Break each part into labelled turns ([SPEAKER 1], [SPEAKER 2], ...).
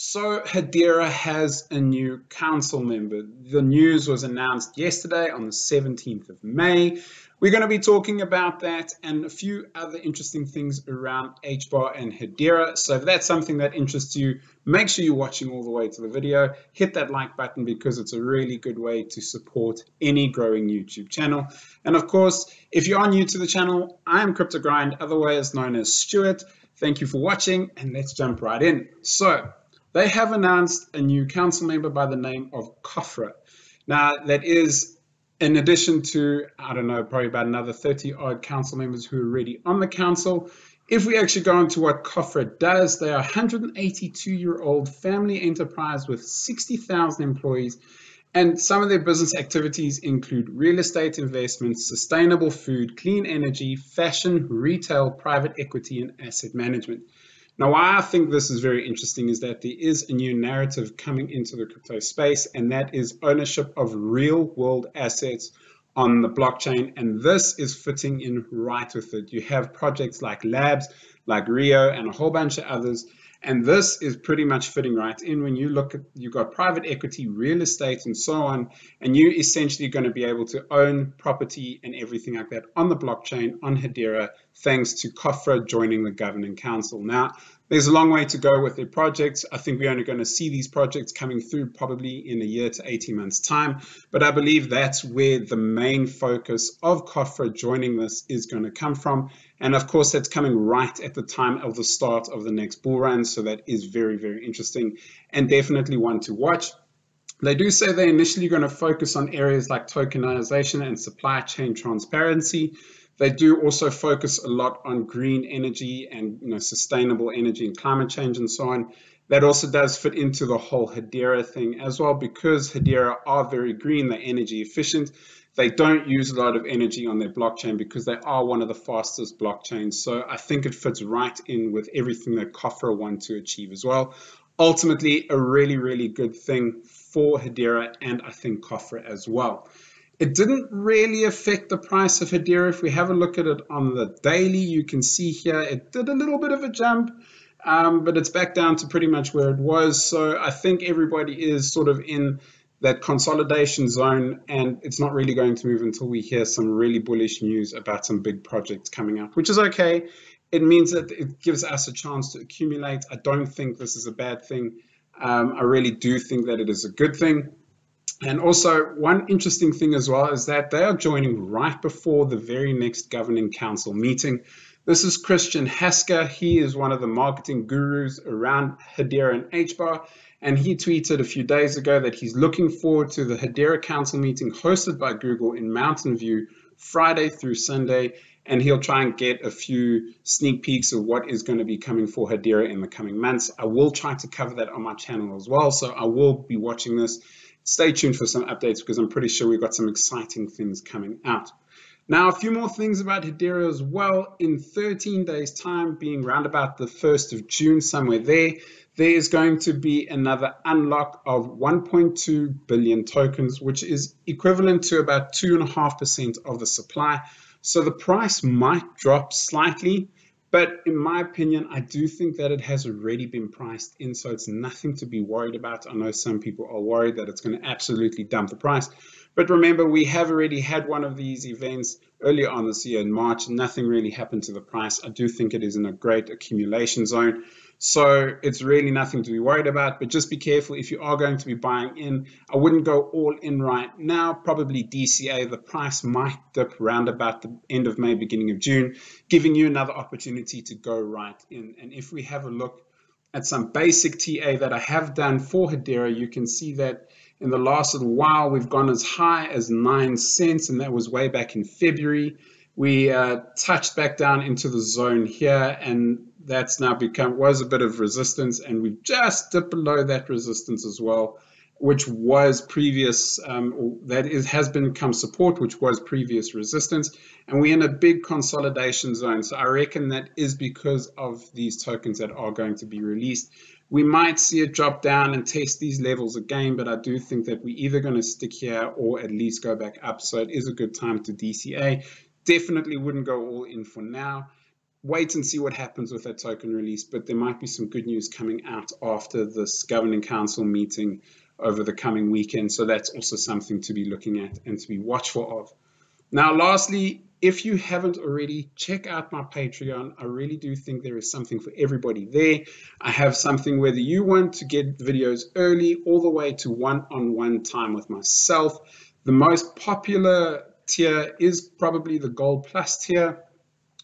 [SPEAKER 1] So Hedera has a new council member. The news was announced yesterday on the 17th of May. We're going to be talking about that and a few other interesting things around Hbar and Hedera. So if that's something that interests you, make sure you're watching all the way to the video. Hit that like button because it's a really good way to support any growing YouTube channel. And of course, if you are new to the channel, I am CryptoGrind, otherwise known as Stuart. Thank you for watching and let's jump right in. So they have announced a new council member by the name of Cofra. Now, that is in addition to, I don't know, probably about another 30 odd council members who are already on the council. If we actually go into what Cofra does, they are a 182-year-old family enterprise with 60,000 employees. And some of their business activities include real estate investments, sustainable food, clean energy, fashion, retail, private equity, and asset management. Now, why I think this is very interesting is that there is a new narrative coming into the crypto space, and that is ownership of real world assets on the blockchain. And this is fitting in right with it. You have projects like Labs, like Rio, and a whole bunch of others. And this is pretty much fitting right in when you look at, you've got private equity, real estate, and so on, and you're essentially going to be able to own property and everything like that on the blockchain, on Hedera, thanks to Cofra joining the governing council. Now, there's a long way to go with their projects. I think we're only going to see these projects coming through probably in a year to 18 months time, but I believe that's where the main focus of Cofra joining this is going to come from. And of course, that's coming right at the time of the start of the next bull run. So that is very, very interesting and definitely one to watch. They do say they're initially going to focus on areas like tokenization and supply chain transparency. They do also focus a lot on green energy and sustainable energy and climate change and so on. That also does fit into the whole Hedera thing as well, because Hedera are very green, they're energy efficient. They don't use a lot of energy on their blockchain because they are one of the fastest blockchains. So I think it fits right in with everything that Cofra want to achieve as well. Ultimately, a really, really good thing for Hedera and I think Cofra as well. It didn't really affect the price of Hedera. If we have a look at it on the daily, you can see here it did a little bit of a jump, but it's back down to pretty much where it was. So I think everybody is sort of in that consolidation zone, and it's not really going to move until we hear some really bullish news about some big projects coming up, which is okay. It means that it gives us a chance to accumulate. I don't think this is a bad thing. I really do think that it is a good thing. And also, one interesting thing as well is that they are joining right before the very next governing council meeting. This is Christian Hasker. He is one of the marketing gurus around Hedera and Hbar. And he tweeted a few days ago that he's looking forward to the Hedera council meeting hosted by Google in Mountain View, Friday through Sunday. And he'll try and get a few sneak peeks of what is going to be coming for Hedera in the coming months. I will try to cover that on my channel as well. So I will be watching this. Stay tuned for some updates because I'm pretty sure we've got some exciting things coming out. Now, a few more things about Hedera as well. In 13 days' time, being round about the 1st of June, somewhere there is going to be another unlock of 1.2 billion tokens, which is equivalent to about 2.5% of the supply. So the price might drop slightly, but in my opinion, I do think that it has already been priced in, so it's nothing to be worried about. I know some people are worried that it's going to absolutely dump the price. But remember, we have already had one of these events earlier on this year in March. Nothing really happened to the price. I do think it is in a great accumulation zone. So it's really nothing to be worried about, but just be careful if you are going to be buying in. I wouldn't go all in right now, probably DCA. The price might dip around about the end of May, beginning of June, giving you another opportunity to go right in. And if we have a look at some basic TA that I have done for Hedera, you can see that in the last little while, we've gone as high as 9 cents, and that was way back in February. We touched back down into the zone here, and that's now was a bit of resistance, and we've just dipped below that resistance as well, which was previous, has become support, which was previous resistance, and we're in a big consolidation zone. So I reckon that is because of these tokens that are going to be released. We might see it drop down and test these levels again, but I do think that we're either going to stick here or at least go back up. So it is a good time to DCA. Definitely wouldn't go all in for now. wait and see what happens with that token release, but there might be some good news coming out after this governing council meeting over the coming weekend. So that's also something to be looking at and to be watchful of. Now, lastly, if you haven't already, check out my Patreon. I really do think there is something for everybody there. I have something whether you want to get videos early all the way to one-on-one time with myself. The most popular tier is probably the Gold Plus tier,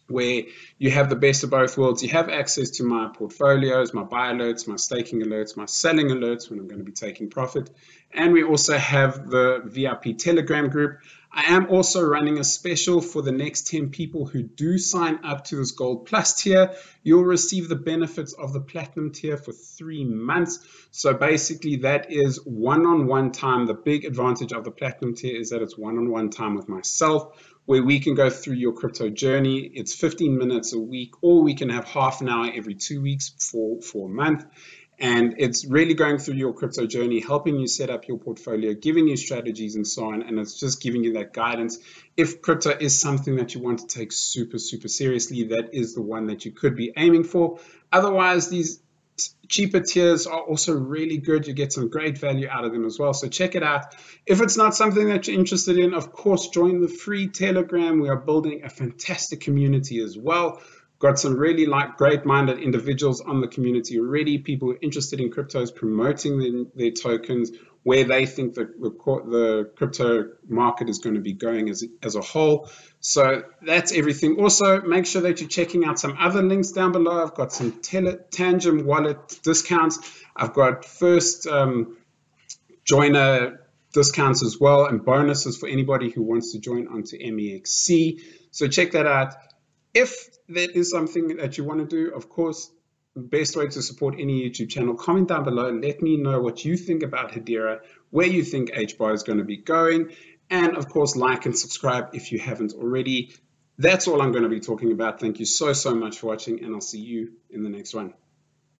[SPEAKER 1] where you have the best of both worlds. You have access to my portfolios, my buy alerts, my staking alerts, my selling alerts when I'm going to be taking profit. And we also have the VIP Telegram group. I am also running a special for the next 10 people who do sign up to this Gold Plus tier. You'll receive the benefits of the Platinum tier for 3 months. So basically that is one-on-one time. The big advantage of the Platinum tier is that it's one-on-one time with myself, where we can go through your crypto journey. It's 15 minutes a week, or we can have half an hour every 2 weeks for a month. And it's really going through your crypto journey, helping you set up your portfolio, giving you strategies and so on. And it's just giving you that guidance. If crypto is something that you want to take super, super seriously, that is the one that you could be aiming for. Otherwise, these cheaper tiers are also really good. You get some great value out of them as well. So check it out. If it's not something that you're interested in, of course, join the free Telegram. We are building a fantastic community as well. Got some really great-minded individuals on the community already, people who are interested in cryptos, promoting their tokens, where they think the crypto market is going to be going as a whole. So that's everything. Also, make sure that you're checking out some other links down below. I've got some Tangent wallet discounts. I've got first joiner discounts as well, and bonuses for anybody who wants to join onto MEXC. So check that out. If that is something that you want to do, of course, the best way to support any YouTube channel, comment down below. Let me know what you think about Hedera, where you think Hbar is going to be going, and of course, like and subscribe if you haven't already. That's all I'm going to be talking about. Thank you so much for watching, and I'll see you in the next one.